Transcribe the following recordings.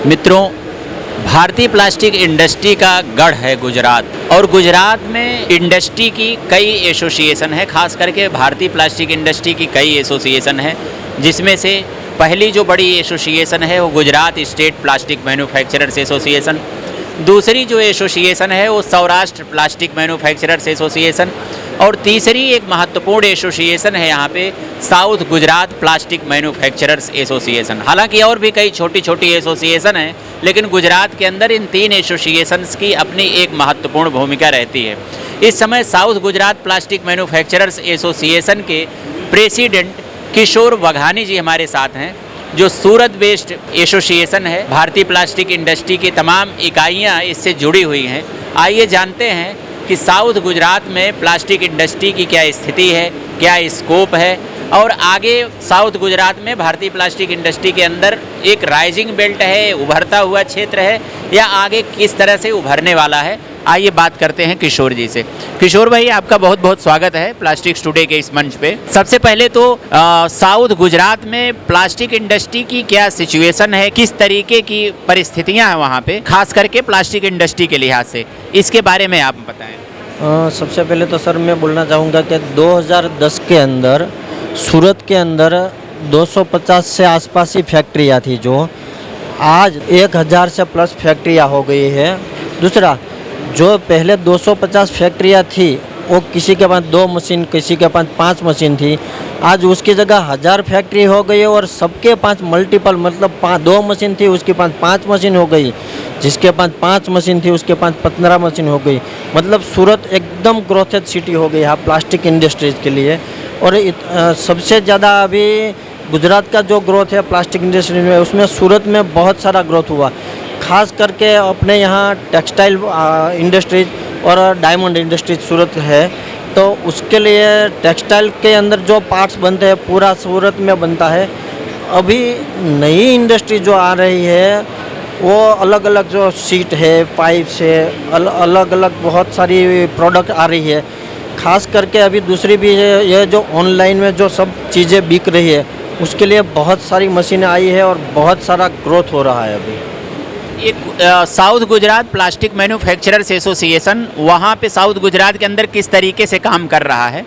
मित्रों, भारतीय plastic industry का गढ़ है गुजरात, और गुजरात में इंडस्ट्री की कई एसोसिएशन है। खास करके भारतीय प्लास्टिक इंडस्ट्री की कई एसोसिएशन है, जिसमें से पहली जो बड़ी एसोसिएशन है वो Gujarat state plastic manufacturers association, दूसरी जो एसोसिएशन है वो सौराष्ट्र प्लास्टिक मैन्युफैक्चरर्स एसोसिएशन, और तीसरी एक महत्वपूर्ण एसोसिएशन है यहाँ पे south Gujarat plastic manufacturers association. हालांकि और भी कई छोटी छोटी एसोसिएशन हैं, लेकिन गुजरात के अंदर इन तीन एसोसिएशंस की अपनी एक महत्वपूर्ण भूमिका रहती है। इस समय south Gujarat plastic manufacturers association के प्रेसिडेंट किशोर वघानी जी हमारे साथ हैं, जो सूरत बेस्ड एसोसिएशन है। भारतीय प्लास्टिक इंडस्ट्री की तमाम इकाइयाँ इससे जुड़ी हुई हैं। आइए जानते हैं कि साउथ गुजरात में प्लास्टिक इंडस्ट्री की क्या स्थिति है, क्या स्कोप है, और आगे साउथ गुजरात में भारतीय प्लास्टिक इंडस्ट्री के अंदर एक राइजिंग बेल्ट है, उभरता हुआ क्षेत्र है, या आगे किस तरह से उभरने वाला है। आइए बात करते हैं किशोर जी से। किशोर भाई, आपका बहुत बहुत स्वागत है प्लास्टिक्स टुडे के इस मंच पे। सबसे पहले तो साउथ गुजरात में प्लास्टिक इंडस्ट्री की क्या सिचुएशन है, किस तरीके की परिस्थितियां हैं वहाँ पे, खास करके प्लास्टिक इंडस्ट्री के लिहाज से, इसके बारे में आप बताएं। सबसे पहले तो सर मैं बोलना चाहूँगा कि 2010 के अंदर सूरत के अंदर 250 से आसपास ही फैक्ट्रियाँ थी, जो आज 1000 से प्लस फैक्ट्रियाँ हो गई है। दूसरा, जो पहले 250 फैक्ट्रियाँ थी वो किसी के पास 2 मशीन, किसी के पास 5 मशीन थी। आज उसकी जगह 1000 फैक्ट्री हो गई है, और सबके पास मल्टीपल, मतलब 2 मशीन थी उसके पास 5 मशीन हो गई, जिसके पास 5 मशीन थी उसके पास 15 मशीन हो गई। मतलब सूरत एकदम ग्रोथेड सिटी हो गई है प्लास्टिक इंडस्ट्रीज के लिए। और सबसे ज़्यादा अभी गुजरात का जो ग्रोथ है प्लास्टिक इंडस्ट्री में, उसमें सूरत में बहुत सारा ग्रोथ हुआ। खास करके अपने यहाँ टेक्सटाइल इंडस्ट्रीज और डायमंड इंडस्ट्रीज सूरत है, तो उसके लिए टेक्सटाइल के अंदर जो पार्ट्स बनते हैं पूरा सूरत में बनता है। अभी नई इंडस्ट्री जो आ रही है वो अलग अलग जो सीट है, पाइप्स है, अलग अलग बहुत सारी प्रोडक्ट आ रही है। खास करके अभी दूसरी भी है, ये जो ऑनलाइन में जो सब चीज़ें बिक रही है उसके लिए बहुत सारी मशीनें आई है और बहुत सारा ग्रोथ हो रहा है अभी। एक south Gujarat plastic manufacturers association वहाँ पे साउथ गुजरात के अंदर किस तरीके से काम कर रहा है?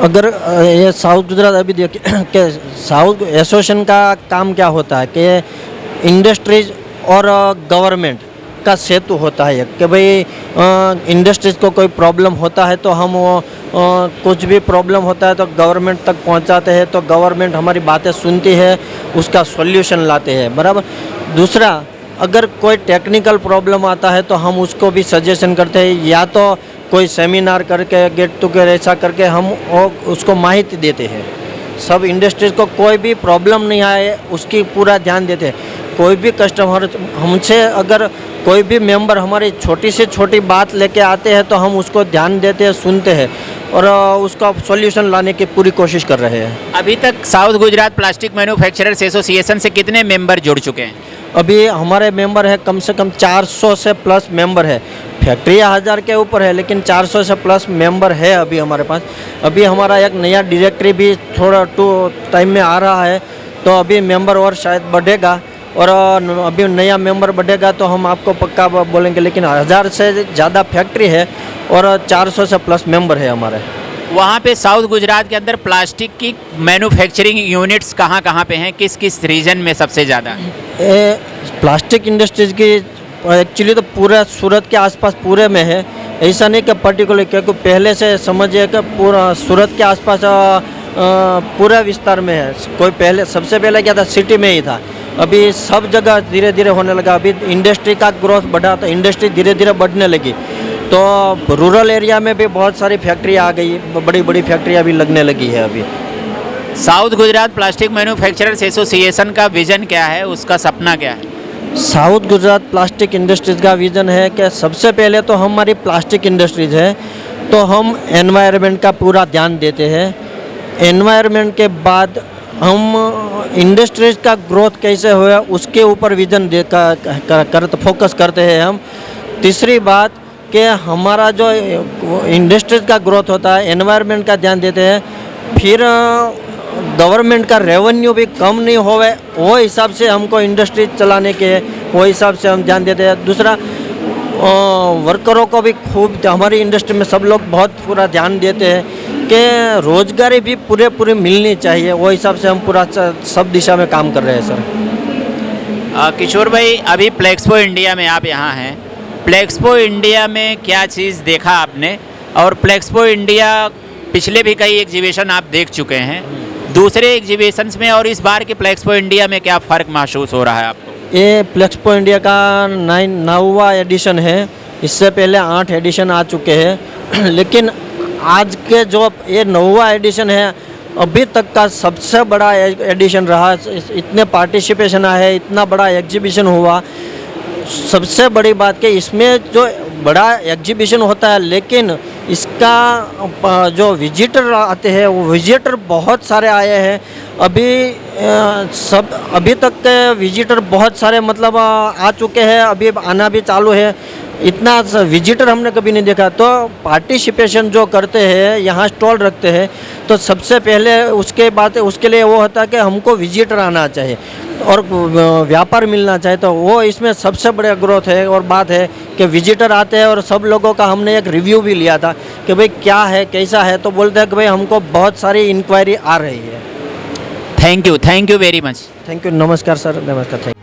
अगर ये साउथ गुजरात अभी देखिए कि साउथ एसोसिएशन का काम क्या होता है कि इंडस्ट्रीज और गवर्नमेंट का सेतु होता है कि भाई इंडस्ट्रीज को कोई प्रॉब्लम होता है तो हम कुछ भी प्रॉब्लम होता है तो गवर्नमेंट तक पहुंचाते हैं, तो गवर्नमेंट हमारी बातें सुनती है, उसका सॉल्यूशन लाते हैं, बराबर। दूसरा, अगर कोई टेक्निकल प्रॉब्लम आता है तो हम उसको भी सजेशन करते हैं, या तो कोई सेमिनार करके, गेट टुगेदर ऐसा करके हम उसको माहिती देते हैं। सब इंडस्ट्रीज को कोई भी प्रॉब्लम नहीं आए उसकी पूरा ध्यान देते हैं। कोई भी कस्टमर हमसे, अगर कोई भी मेंबर हमारी छोटी से छोटी बात लेके आते हैं तो हम उसको ध्यान देते हैं, सुनते हैं और उसका सॉल्यूशन लाने की पूरी कोशिश कर रहे हैं। अभी तक south Gujarat plastic manufacturers association से कितने मेंबर जुड़ चुके हैं? अभी हमारे मेंबर है कम से कम 400 से प्लस मेंबर है। फैक्ट्रियाँ 1000 के ऊपर है, लेकिन 400 से प्लस मेंबर है अभी हमारे पास। अभी हमारा एक नया डायरेक्टरी भी थोड़ा टाइम में आ रहा है, तो अभी मेंबर और शायद बढ़ेगा, और अभी नया मेंबर बढ़ेगा तो हम आपको पक्का बोलेंगे। लेकिन 1000 से ज़्यादा फैक्ट्री है और 400 से प्लस मेंबर है हमारे। वहाँ पे साउथ गुजरात के अंदर प्लास्टिक की मैन्युफैक्चरिंग यूनिट्स कहाँ कहाँ पे हैं, किस किस रीजन में सबसे ज़्यादा? प्लास्टिक इंडस्ट्रीज की एक्चुअली तो पूरा सूरत के आसपास पूरे में है, ऐसा नहीं कि पर्टिकुलर, क्योंकि पहले से समझिए कि पूरा सूरत के आसपास पूरा विस्तार में है। कोई पहले, सबसे पहले क्या था, सिटी में ही था। अभी सब जगह धीरे धीरे होने लगा। अभी इंडस्ट्री का ग्रोथ बढ़ा तो इंडस्ट्री धीरे धीरे बढ़ने लगी, तो रूरल एरिया में भी बहुत सारी फैक्ट्री आ गई, बड़ी बड़ी फैक्ट्रियाँ भी लगने लगी है अभी। South Gujarat plastic manufacturers association का विजन क्या है, उसका सपना क्या है? साउथ गुजरात प्लास्टिक इंडस्ट्रीज़ का विज़न है कि सबसे पहले तो हमारी प्लास्टिक इंडस्ट्रीज़ है तो हम एनवायरनमेंट का पूरा ध्यान देते हैं। एनवायरनमेंट के बाद हम इंडस्ट्रीज़ का ग्रोथ कैसे हुआ उसके ऊपर विज़न फोकस करते हैं हम। तीसरी बात कि हमारा जो इंडस्ट्रीज़ का ग्रोथ होता है, एनवायरनमेंट का ध्यान देते हैं। फिर गवर्नमेंट का रेवेन्यू भी कम नहीं होवे, वो हिसाब से हमको इंडस्ट्री चलाने के वो हिसाब से हम ध्यान देते हैं। दूसरा वर्करों को भी खूब हमारी इंडस्ट्री में सब लोग बहुत पूरा ध्यान देते हैं कि रोजगारी भी पूरे मिलनी चाहिए, वो हिसाब से हम पूरा सब दिशा में काम कर रहे हैं सर। किशोर भाई, अभी प्लेक्सपो इंडिया में आप यहाँ हैं, प्लेक्सपो इंडिया में क्या चीज़ देखा आपने? और प्लेक्सपो इंडिया पिछले भी कई एग्जीबिशन आप देख चुके हैं, दूसरे एग्जीबिशंस में और इस बार के प्लेक्सपो इंडिया में क्या फ़र्क महसूस हो रहा है आपको? ये प्लेक्सपो इंडिया का 9वां एडिशन है। इससे पहले 8 एडिशन आ चुके हैं, लेकिन आज के जो ये 9वां एडिशन है अभी तक का सबसे बड़ा एडिशन रहा। इतने पार्टिसिपेशन आए, इतना बड़ा एग्जीबिशन हुआ। सबसे बड़ी बात कि इसमें जो बड़ा एग्जीबिशन होता है, लेकिन इसका जो विजिटर आते हैं वो विजिटर बहुत सारे आए हैं। अभी तक के विजिटर बहुत सारे मतलब आ चुके हैं, अभी आना भी चालू है। इतना विजिटर हमने कभी नहीं देखा। तो पार्टिसिपेशन जो करते हैं, यहाँ स्टॉल रखते हैं, तो सबसे पहले उसके लिए वो होता है कि हमको विजिटर आना चाहिए और व्यापार मिलना चाहिए। तो वो इसमें सबसे बड़ा ग्रोथ है और बात है कि विजिटर आते हैं और सब लोगों का हमने एक रिव्यू भी लिया था कि भाई क्या है, कैसा है, तो बोलते हैं कि भाई हमको बहुत सारी इंक्वायरी आ रही है। Thank you very much. Thank you, नमस्कार सर, नमस्कार। थैंक